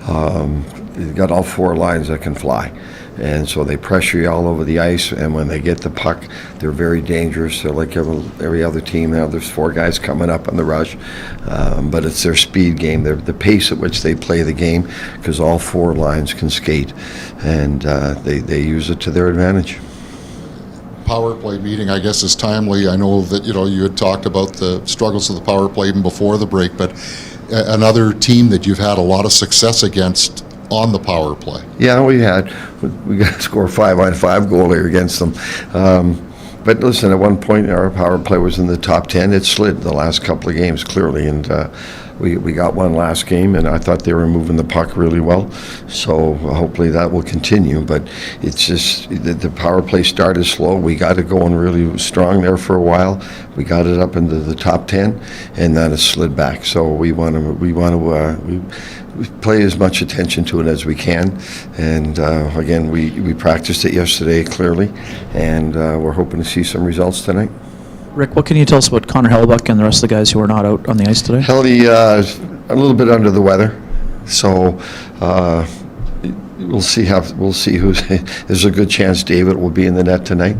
You've got all four lines that can fly. And so they pressure you all over the ice, and when they get the puck, they're very dangerous. They're like every other team now. There's four guys coming up on the rush, but it's their speed game, the pace at which they play the game, because all four lines can skate, and they use it to their advantage. Power play meeting, I guess, is timely. I know that you had talked about the struggles of the power play even before the break, but another team that you've had a lot of success against on the power play. Yeah, we got to score 5-on-5 goal here against them. But listen, at one point our power play was in the top 10. It slid the last couple of games clearly, and we got one last game, and I thought they were moving the puck really well. So hopefully that will continue. But it's just the power play started slow. We got it going really strong there for a while. We got it up into the top 10, and then it slid back. So we want to pay as much attention to it as we can. And again, we practiced it yesterday clearly, and we're hoping to see some results tonight. Rick, what can you tell us about Connor Hellebuck and the rest of the guys who are not out on the ice today? Helly is a little bit under the weather, so we'll see who's. There's a good chance David will be in the net tonight.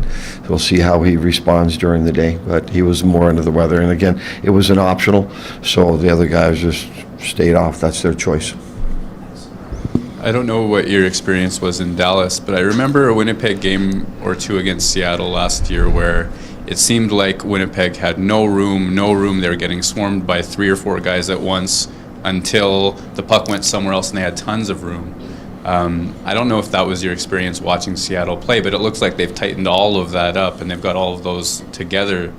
We'll see how he responds during the day, but he was more under the weather, and again, it was an optional, so the other guys just stayed off. That's their choice. I don't know what your experience was in Dallas, but I remember a Winnipeg game or two against Seattle last year where it seemed like Winnipeg had no room. They were getting swarmed by 3 or 4 guys at once until the puck went somewhere else and they had tons of room. I don't know if that was your experience watching Seattle play, but it looks like they've tightened all of that up and they've got all of those together.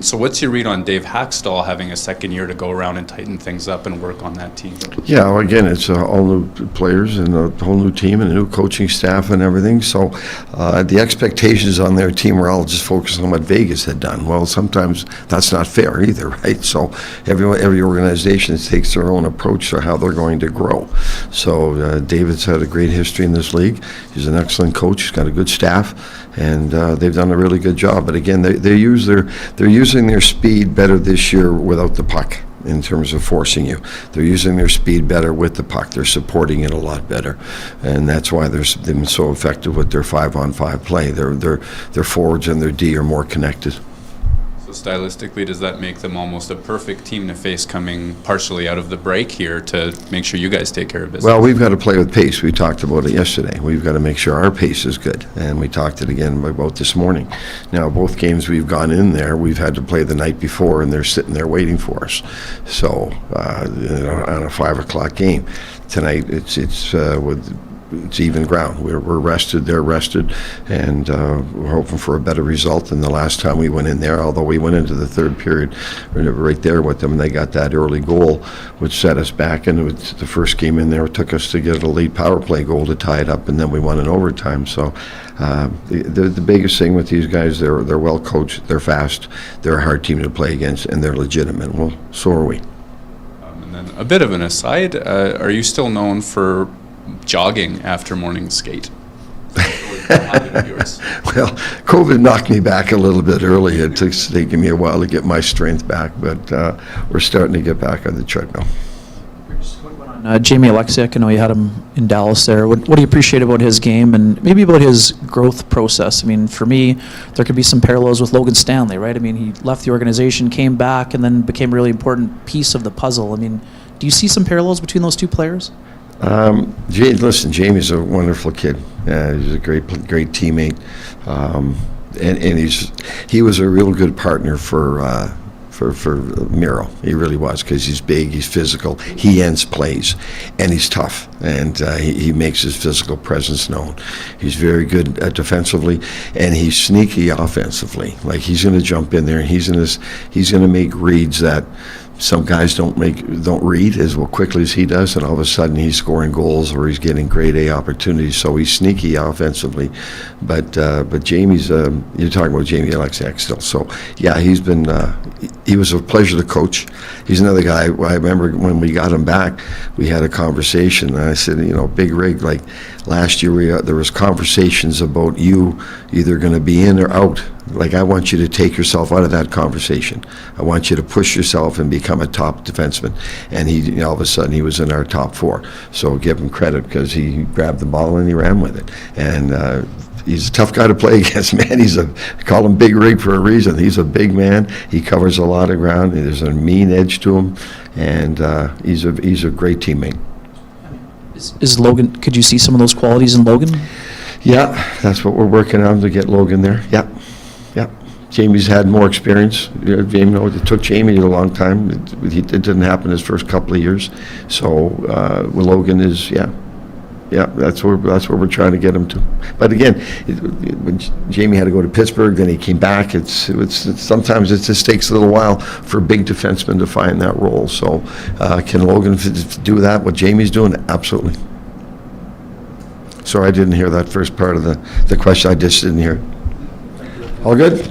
So what's your read on Dave Hackstall having a second year to go around and tighten things up and work on that team? Yeah, well, again, it's all new players and a whole new team and a new coaching staff and everything. So the expectations on their team were all just focused on what Vegas had done. Well, sometimes that's not fair either, right? So every organization takes their own approach to how they're going to grow. So David's had a great history in this league. He's an excellent coach. He's got a good staff. And they've done a really good job. But again, they're using their speed better this year without the puck in terms of forcing you. They're using their speed better with the puck. They're supporting it a lot better, and that's why they've been so effective with their 5-on-5 play. Their forwards and their D are more connected. So stylistically, does that make them almost a perfect team to face coming partially out of the break here to make sure you guys take care of business? Well, we've got to play with pace. We talked about it yesterday. We've got to make sure our pace is good, and we talked it again about this morning. Now, both games we've gone in there, we've had to play the night before, and they're sitting there waiting for us. So on a 5 o'clock game tonight, it's even ground. We're rested, they're rested, and we're hoping for a better result than the last time we went in there, although we went into the third period right there with them, and they got that early goal, which set us back, and the first game in there, it took us to get a late power play goal to tie it up, and then we won in overtime. So the biggest thing with these guys, they're well coached, they're fast, they're a hard team to play against, and they're legitimate. Well, so are we. And then a bit of an aside, are you still known for jogging after morning skate? Well, COVID knocked me back a little bit early. It's taken me a while to get my strength back, but we're starting to get back on the treadmill. Jamie Alexiak, I know you had him in Dallas there. What do you appreciate about his game and maybe about his growth process? I mean, for me, there could be some parallels with Logan Stanley, right? I mean, he left the organization, came back, and then became a really important piece of the puzzle. I mean, do you see some parallels between those two players? Listen, Jamie's a wonderful kid. He's a great teammate, and he was a real good partner for Miro. He really was, because he's big, he's physical, he ends plays, and he's tough, and he makes his physical presence known. He's very good defensively, and he's sneaky offensively. Like, he's going to jump in there, and he's going to make reads that some guys don't read as well quickly as he does, and all of a sudden he's scoring goals or he's getting grade A opportunities. So he's sneaky offensively, but Jamie's you're talking about Jamie Alexiak still. So yeah, he was a pleasure to coach. He's another guy. I remember when we got him back, we had a conversation, and I said, Big Rig, like last year there was conversations about you either going to be in or out Like, I want you to take yourself out of that conversation. I want you to push yourself and become a top defenseman. And he, all of a sudden, he was in our top 4. So give him credit, because he grabbed the ball and he ran with it. And he's a tough guy to play against, man. Call him Big Rig for a reason. He's a big man. He covers a lot of ground. There's a mean edge to him, and he's a great teammate. Is Logan, could you see some of those qualities in Logan? Yeah, that's what we're working on, to get Logan there. Yeah. Jamie's had more experience. It took Jamie a long time. It didn't happen his first couple of years. So Logan is, that's where we're trying to get him to. But again, when Jamie had to go to Pittsburgh, then he came back. Sometimes it just takes a little while for big defensemen to find that role. So can Logan do that? What Jamie's doing? Absolutely. Sorry, I didn't hear that first part of the question. I just didn't hear it. All good?